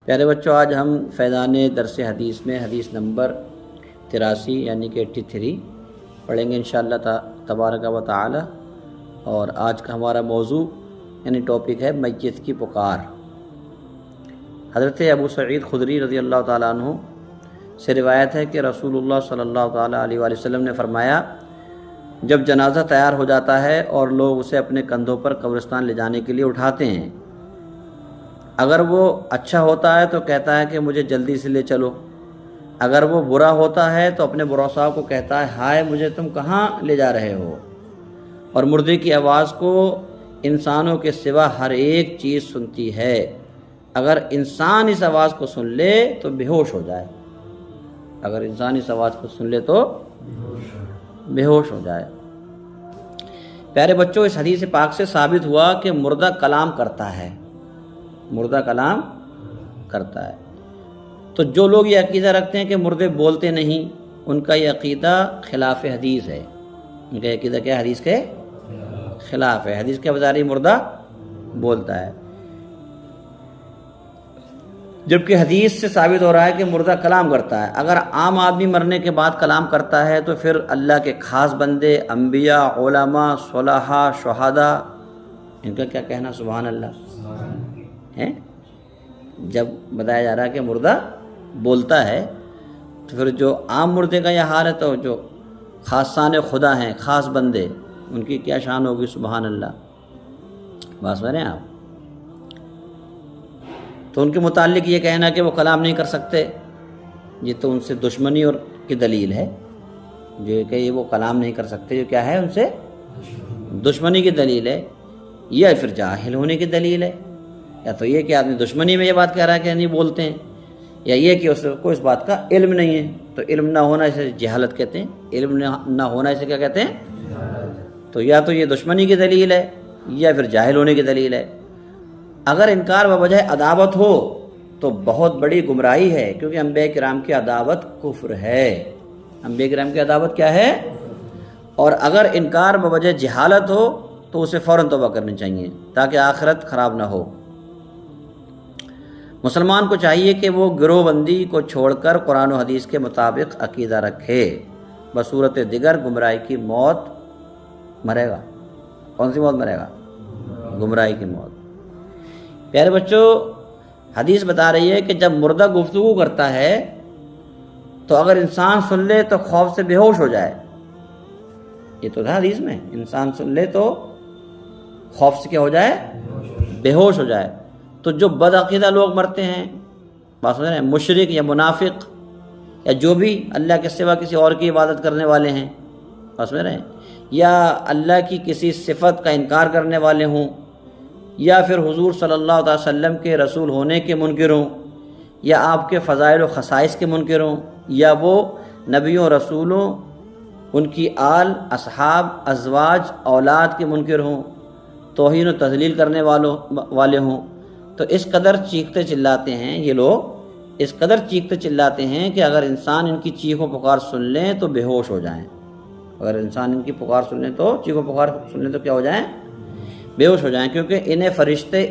پیارے بچوں، آج ہم فیضان درس حدیث میں حدیث نمبر 83 یعنی کہ 83 پڑھیں گے انشاءاللہ تبارک و تعالی۔ اور آج کا ہمارا موضوع یعنی ٹاپک ہے میت کی پکار۔ حضرت ابو سعید خدری رضی اللہ تعالیٰ عنہ سے روایت ہے کہ رسول اللہ صلی اللہ تعالیٰ علیہ وآلہ وسلم نے فرمایا، جب جنازہ تیار ہو جاتا ہے اور لوگ اسے اپنے کندھوں پر قبرستان لے جانے کے لیے اٹھاتے ہیں، اگر وہ اچھا ہوتا ہے تو کہتا ہے کہ مجھے جلدی سے لے چلو، اگر وہ برا ہوتا ہے تو اپنے برا کو کہتا ہے، ہائے مجھے تم کہاں لے جا رہے ہو۔ اور مردے کی آواز کو انسانوں کے سوا ہر ایک چیز سنتی ہے، اگر انسان اس آواز کو سن لے تو بے ہوش ہو جائے، اگر انسان اس آواز کو سن لے تو بے ہوش ہو جائے۔ پیارے بچوں، اس حدیث پاک سے ثابت ہوا کہ مردہ کلام کرتا ہے، مردہ کلام کرتا ہے۔ تو جو لوگ یہ عقیدہ رکھتے ہیں کہ مردے بولتے نہیں، ان کا یہ عقیدہ خلاف حدیث ہے۔ ان کا یہ عقیدہ کیا حدیث کے خلاف ہے۔ حدیث کے بتا رہی مردہ بولتا ہے، جبکہ حدیث سے ثابت ہو رہا ہے کہ مردہ کلام کرتا ہے۔ اگر عام آدمی مرنے کے بعد کلام کرتا ہے تو پھر اللہ کے خاص بندے، انبیاء، علماء، صلحاء، شہداء، ان کا کیا کہنا؟ سبحان اللہ ہے۔ جب بتایا جا رہا ہے کہ مردہ بولتا ہے تو پھر جو عام مردے کا یہ حال ہے تو جو خاصان خدا ہیں، خاص بندے، ان کی کیا شان ہوگی؟ سبحان اللہ۔ بات سمجھ رہے ہیں آپ؟ تو ان کے متعلق یہ کہنا کہ وہ کلام نہیں کر سکتے، یہ تو ان سے دشمنی اور کی دلیل ہے، جو کہ یہ وہ کلام نہیں کر سکتے، جو کیا ہے ان سے دشمنی کی دلیل ہے، یا پھر جاہل ہونے کی دلیل ہے۔ یا تو یہ کہ آدمی دشمنی میں یہ بات کہہ رہا ہے کہ نہیں بولتے ہیں، یا یہ کہ اس کو اس بات کا علم نہیں ہے۔ تو علم نہ ہونا اسے جہالت کہتے ہیں، علم نہ ہونا اسے کیا کہتے ہیں؟ تو یا تو یہ دشمنی کی دلیل ہے یا پھر جاہل ہونے کی دلیل ہے۔ اگر انکار بوجہ عداوت ہو تو بہت بڑی گمراہی ہے، کیونکہ انبیاء کرام کی عداوت کفر ہے۔ انبیاء کرام کی عداوت کیا ہے؟ اور اگر انکار بوجہ جہالت ہو تو اسے فوراً توبہ کرنی چاہیے تاکہ آخرت خراب نہ ہو۔ مسلمان کو چاہیے کہ وہ گروہ بندی کو چھوڑ کر قرآن و حدیث کے مطابق عقیدہ رکھے، بصورت دیگر گمراہی کی موت مرے گا۔ کون سی موت مرے گا؟ گمراہی کی موت۔ پیارے بچوں، حدیث بتا رہی ہے کہ جب مردہ گفتگو کرتا ہے تو اگر انسان سن لے تو خوف سے بے ہوش ہو جائے۔ یہ تو تھا حدیث میں، انسان سن لے تو خوف سے کیا ہو جائے؟ بے ہوش ہو جائے۔ تو جو بدعقیدہ لوگ مرتے ہیں، بات سمجھ رہے ہیں، مشرک یا منافق یا جو بھی اللہ کے سوا کسی اور کی عبادت کرنے والے ہیں، بات سمجھ رہے ہیں، یا اللہ کی کسی صفت کا انکار کرنے والے ہوں، یا پھر حضور صلی اللہ علیہ وسلم کے رسول ہونے کے منکر ہوں، یا آپ کے فضائل و خصائص کے منکر ہوں، یا وہ نبیوں رسولوں، ان کی آل، اصحاب، ازواج، اولاد کے منکر ہوں، توہین و تذلیل کرنے والے ہوں، تو اس قدر چیختے چلاتے ہیں یہ لوگ، اس قدر چیختے چلاتے ہیں کہ اگر انسان ان کی چیخ و پکار سن لیں تو بے ہوش ہو جائیں۔ اگر انسان ان کی پکار سن لیں تو چیخ و پکار سن لیں تو کیا ہو جائیں؟ بے ہوش ہو جائیں، کیونکہ انہیں فرشتے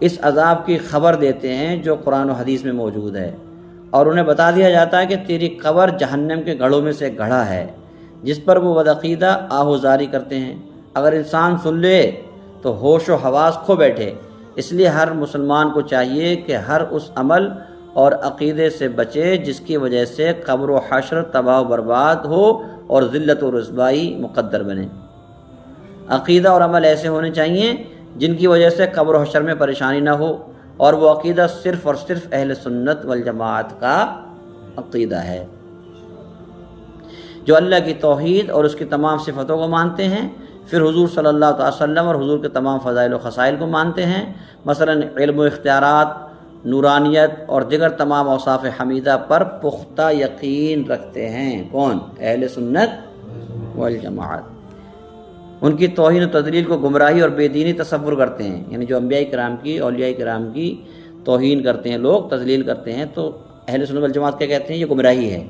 اس عذاب کی خبر دیتے ہیں جو قرآن و حدیث میں موجود ہے، اور انہیں بتا دیا جاتا ہے کہ تیری قبر جہنم کے گڑھوں میں سے ایک گڑھا ہے جس پر وہ بدعقیدہ آہوزاری کرتے ہیں۔ اگر انسان سن لے تو ہوش و حواس کھو بیٹھے۔ اس لیے ہر مسلمان کو چاہیے کہ ہر اس عمل اور عقیدے سے بچے جس کی وجہ سے قبر و حشر تباہ و برباد ہو اور ذلت و رسوائی مقدر بنے۔ عقیدہ اور عمل ایسے ہونے چاہیے جن کی وجہ سے قبر و حشر میں پریشانی نہ ہو، اور وہ عقیدہ صرف اور صرف اہل سنت والجماعت کا عقیدہ ہے، جو اللہ کی توحید اور اس کی تمام صفتوں کو مانتے ہیں، پھر حضور صلی اللہ علیہ وسلم اور حضور کے تمام فضائل و خصائل کو مانتے ہیں، مثلا علم و اختیارات، نورانیت اور دیگر تمام اوصاف حمیدہ پر پختہ یقین رکھتے ہیں۔ کون؟ اہل سنت والجماعت۔ ان کی توہین و تضلیل کو گمراہی اور بے دینی تصور کرتے ہیں، یعنی جو انبیاء کرام کی، اولیاء کرام کی توہین کرتے ہیں لوگ، تضلیل کرتے ہیں، تو اہل سنت والجماعت کیا کہتے ہیں؟ یہ گمراہی ہے،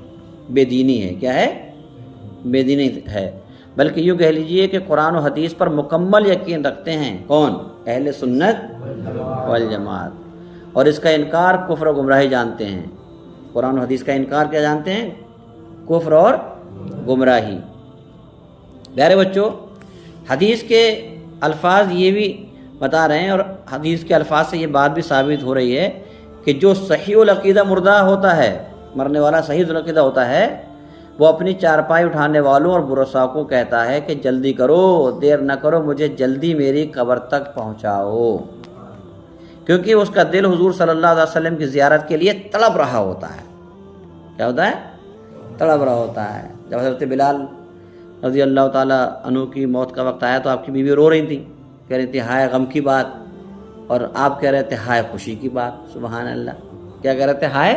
بے دینی ہے۔ کیا ہے؟ بے دینی ہے۔ بلکہ یوں کہہ لیجئے کہ قرآن و حدیث پر مکمل یقین رکھتے ہیں۔ کون؟ اہل سنت والجماعت۔ اور اس کا انکار کفر و گمراہی جانتے ہیں۔ قرآن و حدیث کا انکار کیا جانتے ہیں؟ کفر اور گمراہی۔ پیارے بچوں، حدیث کے الفاظ یہ بھی بتا رہے ہیں، اور حدیث کے الفاظ سے یہ بات بھی ثابت ہو رہی ہے کہ جو صحیح العقیدہ مردہ ہوتا ہے، مرنے والا صحیح العقیدہ ہوتا ہے، وہ اپنی چارپائی اٹھانے والوں اور برسا کو کہتا ہے کہ جلدی کرو، دیر نہ کرو، مجھے جلدی میری قبر تک پہنچاؤ، کیونکہ اس کا دل حضور صلی اللہ علیہ وسلم کی زیارت کے لیے تڑپ رہا ہوتا ہے۔ کیا ہوتا ہے؟ تڑپ رہا ہوتا ہے۔ جب حضرت بلال رضی اللہ تعالیٰ عنہ کی موت کا وقت آیا تو آپ کی بیوی رو رہی تھی، کہہ رہی تھی ہائے غم کی بات، اور آپ کہہ رہے تھے ہائے خوشی کی بات۔ سبحان اللہ، کیا کہہ رہے تھے؟ ہائے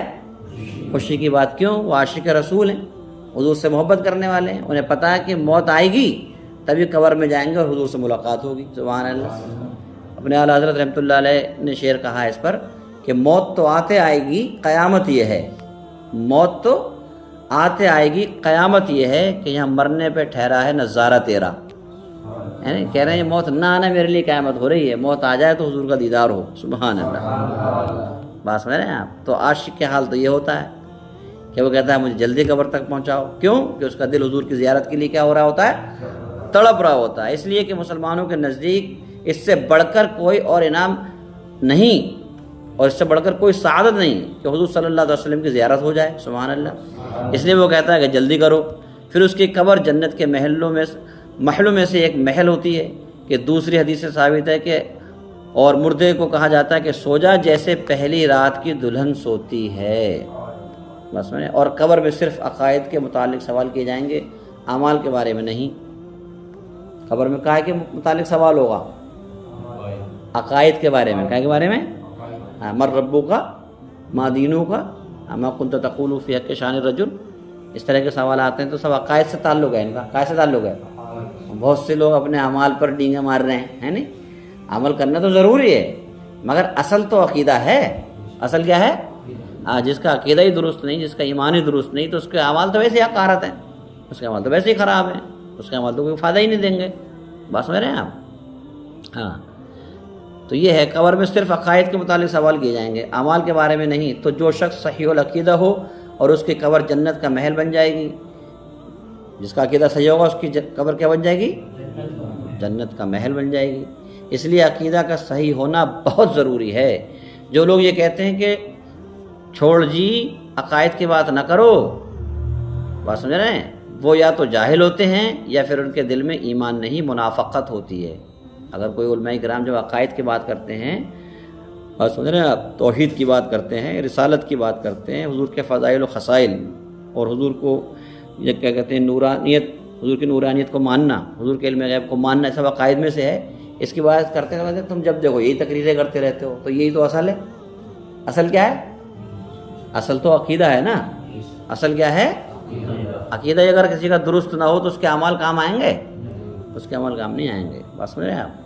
خوشی کی بات۔ کیوں؟ وہ عاشق رسول ہیں، حضور سے محبت کرنے والے ہیں، انہیں پتہ ہے کہ موت آئے گی تبھی قبر میں جائیں گے اور حضور سے ملاقات ہوگی۔ سبحان اللہ۔ اپنے اعلیٰ حضرت رحمۃ اللہ علیہ نے شعر کہا ہے اس پر کہ موت تو آتے آئے گی، قیامت یہ ہے، موت تو آتے آئے گی، قیامت یہ ہے کہ یہاں مرنے پہ ٹھہرا ہے نظارہ تیرا۔ یعنی کہہ رہے ہیں موت نہ آنا میرے لیے قیامت ہو رہی ہے، موت آ جائے تو حضور کا دیدار ہو۔ سبحان اللہ، بات سمجھ رہے ہیں آپ؟ تو عاشق کے حال تو یہ ہوتا ہے کہ وہ کہتا ہے مجھے جلدی قبر تک پہنچاؤ۔ کیوں؟ کہ اس کا دل حضور کی زیارت کے لیے کیا ہو رہا ہوتا ہے؟ تڑپ رہا ہوتا ہے۔ اس لیے کہ مسلمانوں کے نزدیک اس سے بڑھ کر کوئی اور انعام نہیں، اور اس سے بڑھ کر کوئی سعادت نہیں کہ حضور صلی اللہ علیہ وسلم کی زیارت ہو جائے۔ سبحان اللہ۔ اس لیے وہ کہتا ہے کہ جلدی کرو۔ پھر اس کی قبر جنت کے محلوں میں سے ایک محل ہوتی ہے، کہ دوسری حدیث سے ثابت ہے کہ اور مردے کو کہا جاتا ہے کہ سو جا جیسے پہلی رات کی دلہن سوتی ہے۔ بس میں، اور قبر میں صرف عقائد کے متعلق سوال کیے جائیں گے، اعمال کے بارے میں نہیں۔ قبر میں کہا کے متعلق سوال ہوگا، عقائد کے بارے میں۔ کہا کے بارے میں؟ مر ربو کا، ما دینو کا، ما کنت تقول فی حق شان الرجل، اس طرح کے سوال آتے ہیں تو سب عقائد سے تعلق ہے ان کا۔ عقائد سے تعلق ہے۔ بہت سے لوگ اپنے اعمال پر ڈینگے مار رہے ہیں، ہے نہیں؟ عمل کرنا تو ضروری ہے، مگر اصل تو عقیدہ ہے۔ اصل کیا ہے؟ جس کا عقیدہ ہی درست نہیں، جس کا ایمان ہی درست نہیں، تو اس کے اعمال تو ویسے ہی حقارت ہیں، اس کے اعمال تو ویسے ہی خراب ہیں، اس کے اعمال تو کوئی فائدہ ہی نہیں دیں گے۔ بات سمجھ رہے ہیں آپ؟ ہاں، تو یہ ہے، قبر میں صرف عقائد کے متعلق سوال کیے جائیں گے، اعمال کے بارے میں نہیں۔ تو جو شخص صحیح العقیدہ ہو اور اس کی قبر جنت کا محل بن جائے گی، جس کا عقیدہ صحیح ہوگا اس کی قبر کیا بن جائے گی؟ جنت کا محل بن جائے گی۔ اس لیے عقیدہ کا صحیح ہونا بہت ضروری ہے۔ جو لوگ یہ کہتے ہیں کہ چھوڑ جی عقائد کی بات نہ کرو، بات سمجھ رہے ہیں، وہ یا تو جاہل ہوتے ہیں یا پھر ان کے دل میں ایمان نہیں، منافقت ہوتی ہے۔ اگر کوئی علماء کرام جب عقائد کی بات کرتے ہیں، بات سمجھ رہے ہیں آپ، توحید کی بات کرتے ہیں، رسالت کی بات کرتے ہیں، حضور کے فضائل و خصائل، اور حضور کو یہ کیا کہتے ہیں، نورانیت، حضور کی نورانیت کو ماننا، حضور کے علم غیب کو ماننا، سب عقائد میں سے ہے۔ اس کی بات کرتے ہیں تم جب دیکھو یہی تقریریں کرتے رہتے ہو، تو یہی تو اصل ہے۔ اصل کیا ہے؟ اصل تو عقیدہ ہے نا۔ اصل کیا ہے؟ عقیدہ اگر کسی کا درست نہ ہو تو اس کے اعمال کام آئیں گے؟ اس کے عمل کام نہیں آئیں گے۔ بات سمجھ رہے ہیں آپ؟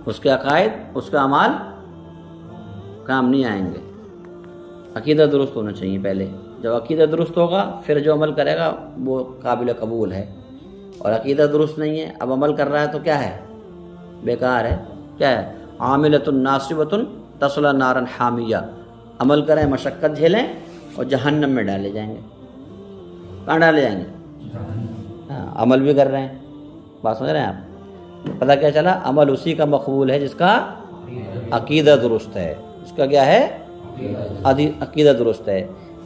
اس کے عقائد، اس کا اعمال کام نہیں آئیں گے۔ عقیدہ درست ہونا چاہیے پہلے۔ جب عقیدہ درست ہوگا پھر جو عمل کرے گا وہ قابل قبول ہے، اور عقیدہ درست نہیں ہے، اب عمل کر رہا ہے تو کیا ہے؟ بیکار ہے۔ کیا ہے؟ عاملۃ ناصبۃ تصلی نارا حامیہ، عمل کریں، مشقت جھیلیں اور جہنم میں ڈالے جائیں گے۔ کہاں ڈالے جائیں گے؟ ہاں، عمل بھی کر رہے ہیں۔ بات سمجھ رہے ہیں آپ؟ پتہ کیا چلا؟ عمل اسی کا مقبول ہے جس کا عقیدہ درست ہے۔ اس کا کیا ہے؟ عقیدہ درست ہے۔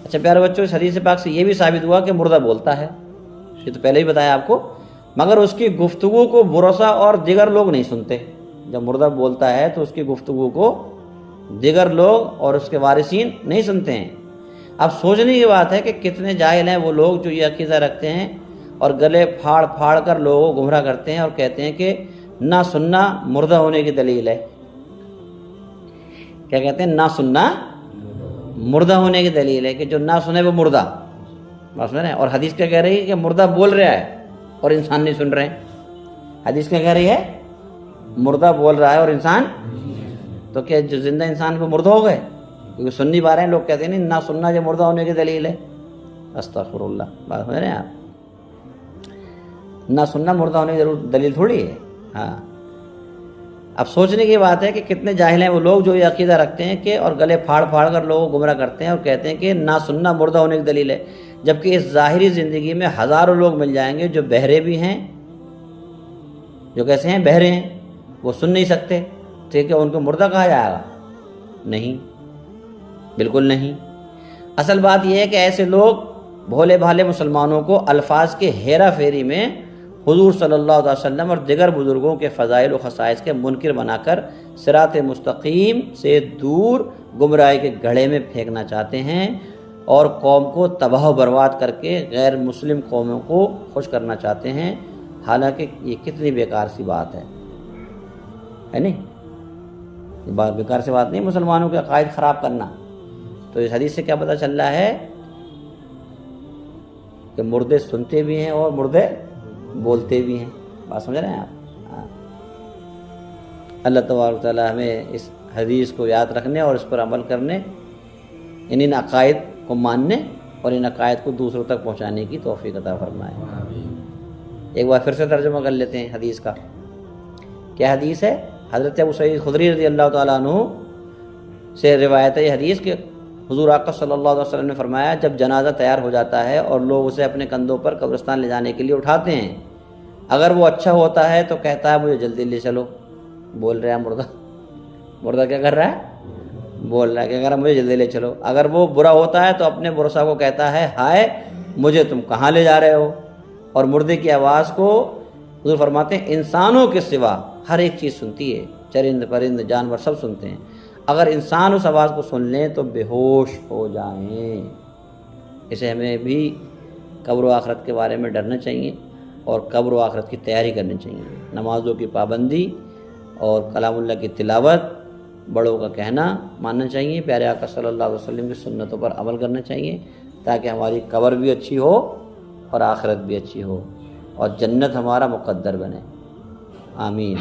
اچھا پیارے بچوں، اس حدیث پاک سے یہ بھی ثابت ہوا کہ مردہ بولتا ہے، یہ تو پہلے ہی بتایا آپ کو، مگر اس کی گفتگو کو برسا اور دیگر لوگ نہیں سنتے۔ جب مردہ بولتا ہے تو اس کی گفتگو کو دیگر لوگ اور اس کے وارثین نہیں سنتے ہیں۔ اب سوچنے کی بات ہے کہ کتنے جاہل ہیں وہ لوگ جو یہ عقیدہ رکھتے ہیں اور گلے پھاڑ پھاڑ کر لوگوں کو گمراہ کرتے ہیں اور کہتے ہیں کہ نہ سننا مردہ ہونے کی دلیل ہے۔ کیا کہتے ہیں؟ نہ سننا مردہ ہونے کی دلیل ہے، کہ جو نہ سنے وہ مردہ۔ بات سمجھ رہے ہیں؟ اور حدیث کیا کہہ رہی ہے؟ کہ مردہ بول رہا ہے اور انسان نہیں سن رہے ہیں۔ حدیث کیا کہہ رہی ہے؟ مردہ بول رہا ہے اور انسان، تو کیا جو زندہ انسان کو مردہ ہو گئے؟ کیونکہ سن نہیں پا رہے ہیں لوگ، کہتے ہیں نہیں نہ سننا جو مردہ ہونے کی دلیل ہے۔ استغفر اللہ۔ بات سمجھ رہے ہیں آپ؟ نہ سننا مردہ ہونے کی دلیل تھوڑی ہے۔ ہاں، اب سوچنے کی بات ہے کہ کتنے جاہل ہیں وہ لوگ جو یہ عقیدہ رکھتے ہیں کہ اور گلے پھاڑ پھاڑ کر لوگوں کو گمراہ کرتے ہیں اور کہتے ہیں کہ نہ سننا مردہ ہونے کی دلیل ہے، جبکہ اس ظاہری زندگی میں ہزاروں لوگ مل جائیں گے جو بہرے بھی ہیں، جو کیسے ہیں، بہرے ہیں، وہ سن نہیں سکتے، تو کیا ان کو مردہ کہا جائے گا؟ نہیں، بالکل نہیں۔ اصل بات یہ ہے کہ ایسے لوگ بھولے بھالے مسلمانوں کو الفاظ کے ہیرا پھیری میں حضور صلی اللہ علیہ وسلم اور دیگر بزرگوں کے فضائل و خصائص کے منکر بنا کر صراط مستقیم سے دور گمراہی کے گڑھے میں پھینکنا چاہتے ہیں اور قوم کو تباہ و برباد کر کے غیر مسلم قوموں کو خوش کرنا چاہتے ہیں، حالانکہ یہ کتنی بیکار سی بات ہے نہیں؟ یہ بات بیکار سی بات نہیں، مسلمانوں کے عقائد خراب کرنا۔ تو اس حدیث سے کیا پتہ چل رہا ہے کہ مردے سنتے بھی ہیں اور مردے بولتے بھی ہیں۔ بات سمجھ رہے ہیں آپ؟ اللہ تبارک تعالیٰ ہمیں اس حدیث کو یاد رکھنے اور اس پر عمل کرنے، ان عقائد کو ماننے اور ان عقائد کو دوسروں تک پہنچانے کی توفیق عطا فرمائے۔ ایک بار پھر سے ترجمہ کر لیتے ہیں حدیث کا۔ کیا حدیث ہے؟ حضرت ابو سعید خدری رضی اللہ تعالیٰ عنہ سے روایت ہے یہ حدیث کہ حضور آقا صلی اللہ علیہ وسلم نے فرمایا، جب جنازہ تیار ہو جاتا ہے اور لوگ اسے اپنے کندھوں پر قبرستان لے جانے کے لیے اٹھاتے ہیں، اگر وہ اچھا ہوتا ہے تو کہتا ہے مجھے جلدی لے چلو، بول رہا ہے مردہ کیا کر رہا ہے؟ بول رہا ہے کہ اگر مجھے جلدی لے چلو۔ اگر وہ برا ہوتا ہے تو اپنے برسا کو کہتا ہے ہائے مجھے تم کہاں لے جا رہے ہو۔ اور مردے کی آواز کو حضور فرماتے ہیں انسانوں کے سوا ہر ایک چیز سنتی ہے، چرند پرند جانور سب سنتے ہیں، اگر انسان اس آواز کو سن لیں تو بے ہوش ہو جائیں۔ اسے ہمیں بھی قبر و آخرت کے بارے میں ڈرنا چاہیے اور قبر و آخرت کی تیاری کرنی چاہیے، نمازوں کی پابندی اور کلام اللہ کی تلاوت، بڑوں کا کہنا ماننا چاہیے، پیارے آقا صلی اللہ علیہ وسلم کی سنتوں پر عمل کرنا چاہیے تاکہ ہماری قبر بھی اچھی ہو اور آخرت بھی اچھی ہو اور جنت ہمارا مقدر بنے۔ آمین۔